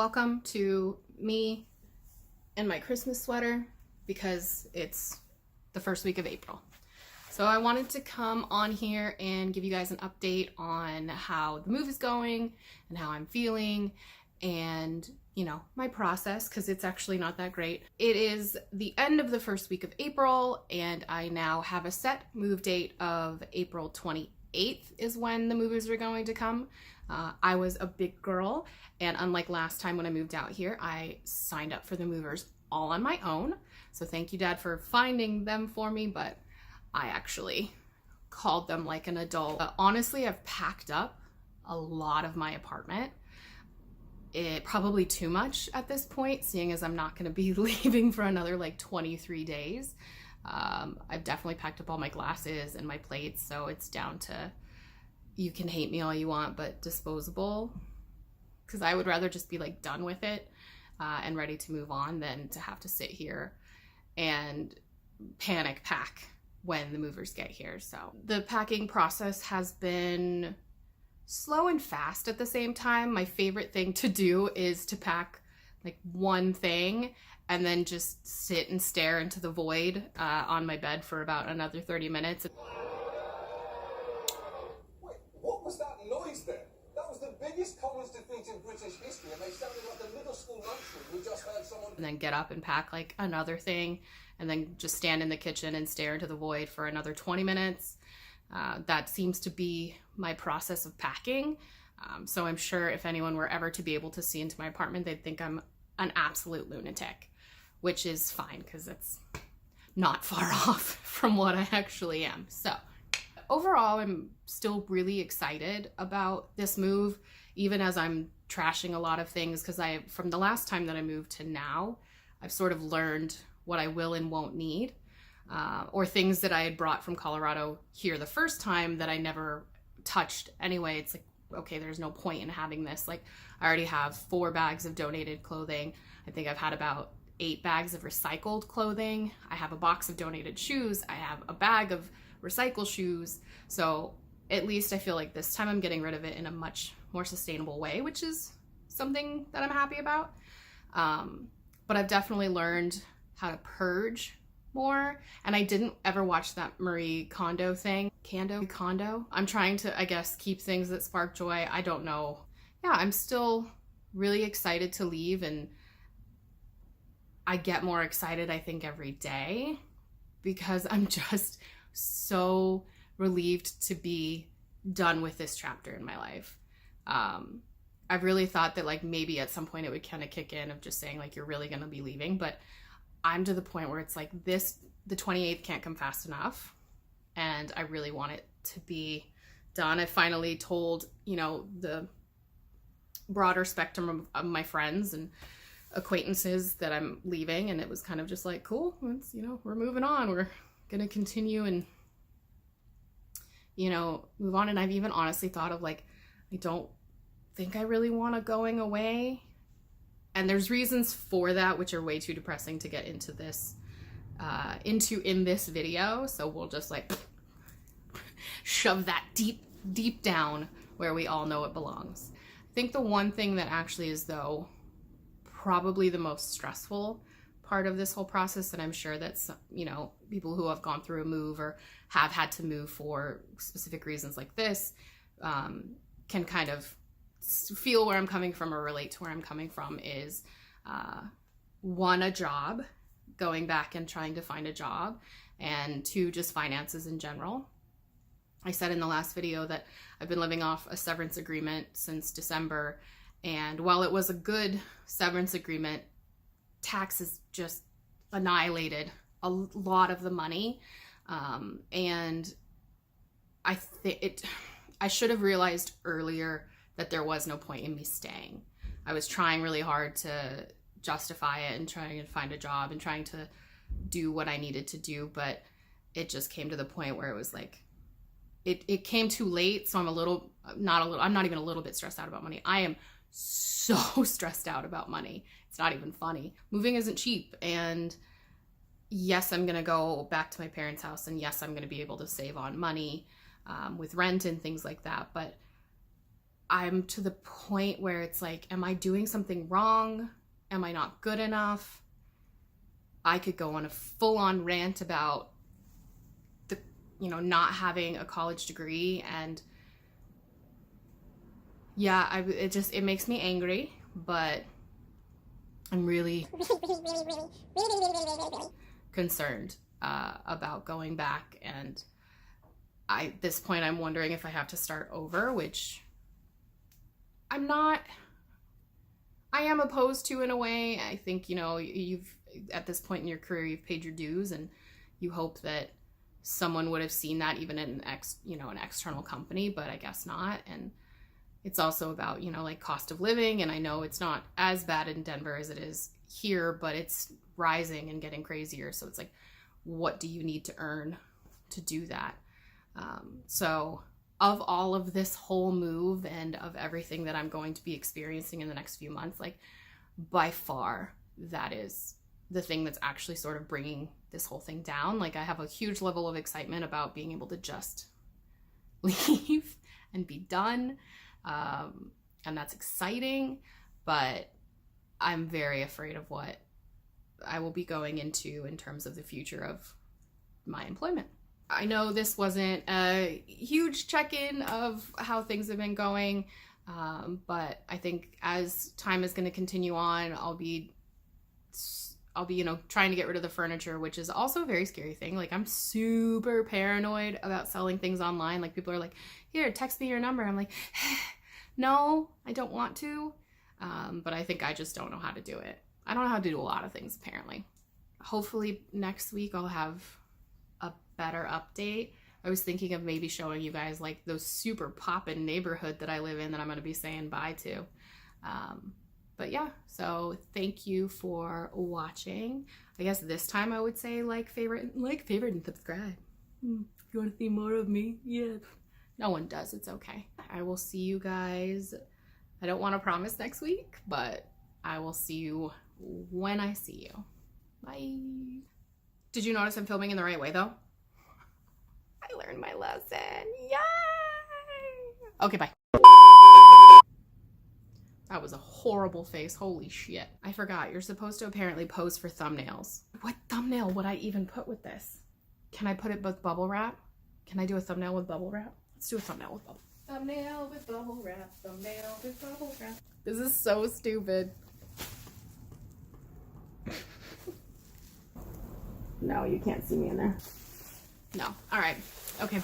welcome to me in my Christmas sweater because it's the first week of April. So I wanted to come on here and give you guys an update on how the move is going and how I'm feeling and, you know, my process, because it's actually not that great. It is the end of the first week of April and I now have a set move date of April 28th is when the movers are going to come. I was a big girl, and unlike last time when I moved out here, I signed up for the movers all on my own. So thank you, Dad, for finding them for me, but I actually called them like an adult. Honestly, I've packed up a lot of my apartment. It probably too much at this point, seeing as I'm not going to be leaving for another like 23 days. I've definitely packed up all my glasses and my plates, so it's down to, you can hate me all you want, but disposable, because I would rather just be like done with it and ready to move on than to have to sit here and panic pack when the movers get here. So the packing process has been slow and fast at the same time. My favorite thing to do is to pack like one thing and then just sit and stare into the void on my bed for about another 30 minutes. What was that noise then? That was the biggest Commons defeat in British history, and they sounded like a middle school lunchroom. We just heard someone... And then get up and pack like another thing, and then just stand in the kitchen and stare into the void for another 20 minutes. That seems to be my process of packing. So I'm sure if anyone were ever to be able to see into my apartment, they'd think I'm an absolute lunatic, which is fine because it's not far off from what I actually am. So overall, I'm still really excited about this move, even as I'm trashing a lot of things, because from the last time that I moved to now, I've sort of learned what I will and won't need, or things that I had brought from Colorado here the first time that I never touched anyway. It's like, okay, there's no point in having this. Like, I already have 4 bags of donated clothing. I think I've had about 8 bags of recycled clothing. I have a box of donated shoes. I have a bag of recycle shoes. So at least I feel like this time I'm getting rid of it in a much more sustainable way, which is something that I'm happy about. But I've definitely learned how to purge more. And I didn't ever watch that Marie Kondo thing. Kondo. I'm trying to, I guess, keep things that spark joy. I don't know. Yeah, I'm still really excited to leave, and I get more excited, I think, every day, because I'm just so relieved to be done with this chapter in my life. I've really thought that like maybe at some point it would kind of kick in of just saying like, you're really going to be leaving, but I'm to the point where it's like the 28th can't come fast enough, and I really want it to be done. I finally told, you know, the broader spectrum of my friends and acquaintances that I'm leaving, and it was kind of just like, cool, it's, you know, we're moving on, we're gonna continue and, you know, move on. And I've even honestly thought of like, I don't think I really want to going away, and there's reasons for that which are way too depressing to get into this in this video, so we'll just like shove that deep down where we all know it belongs. I think the one thing that actually is, though, probably the most stressful part of this whole process, and I'm sure that's, you know, people who have gone through a move or have had to move for specific reasons like this can kind of feel where I'm coming from or relate to where I'm coming from, is one, a job, going back and trying to find a job, and 2, just finances in general. I said in the last video that I've been living off a severance agreement since December, and while it was a good severance agreement, taxes just annihilated a lot of the money, and I should have realized earlier that there was no point in me staying. I was trying really hard to justify it and trying to find a job and trying to do what I needed to do, but it just came to the point where it was like, it came too late. So I'm not even a little bit stressed out about money. I am so stressed out about money. It's not even funny. Moving isn't cheap, and yes, I'm gonna go back to my parents' house, and yes, I'm gonna be able to save on money with rent and things like that, but I'm to the point where it's like, am I doing something wrong? Am I not good enough? I could go on a full-on rant about the, not having a college degree, and yeah, it makes me angry, but I'm really concerned about going back, and at this point I'm wondering if I have to start over, which I am opposed to in a way. I think, you've, at this point in your career, you've paid your dues, and you hope that someone would have seen that even in an external company, but I guess not. And it's also about, like cost of living, and I know it's not as bad in Denver as it is here, but it's rising and getting crazier. So it's like, what do you need to earn to do that? So of all of this whole move and of everything that I'm going to be experiencing in the next few months, like by far, that is the thing that's actually sort of bringing this whole thing down. Like I have a huge level of excitement about being able to just leave and be done. And that's exciting, but I'm very afraid of what I will be going into in terms of the future of my employment. I know this wasn't a huge check-in of how things have been going, but I think as time is going to continue on, I'll be, trying to get rid of the furniture, which is also a very scary thing. Like I'm super paranoid about selling things online. Like people are like, here, text me your number. I'm like, no, I don't want to. But I think I just don't know how to do it. I don't know how to do a lot of things, apparently. Hopefully next week I'll have a better update. I was thinking of maybe showing you guys like those super poppin' neighborhood that I live in that I'm going to be saying bye to. But yeah, so thank you for watching. I guess this time I would say like, favorite, and subscribe. If you want to see more of me, yeah. No one does, it's okay. I will see you guys. I don't want to promise next week, but I will see you when I see you. Bye. Did you notice I'm filming in the right way though? I learned my lesson. Yay! Okay, bye. That was a horrible face. Holy shit. I forgot. You're supposed to apparently pose for thumbnails. What thumbnail would I even put with this? Can I put it with bubble wrap? Can I do a thumbnail with bubble wrap? Let's do a thumbnail with bubble. Thumbnail with bubble wrap. Thumbnail with bubble wrap. This is so stupid. No, you can't see me in there. No. All right. Okay.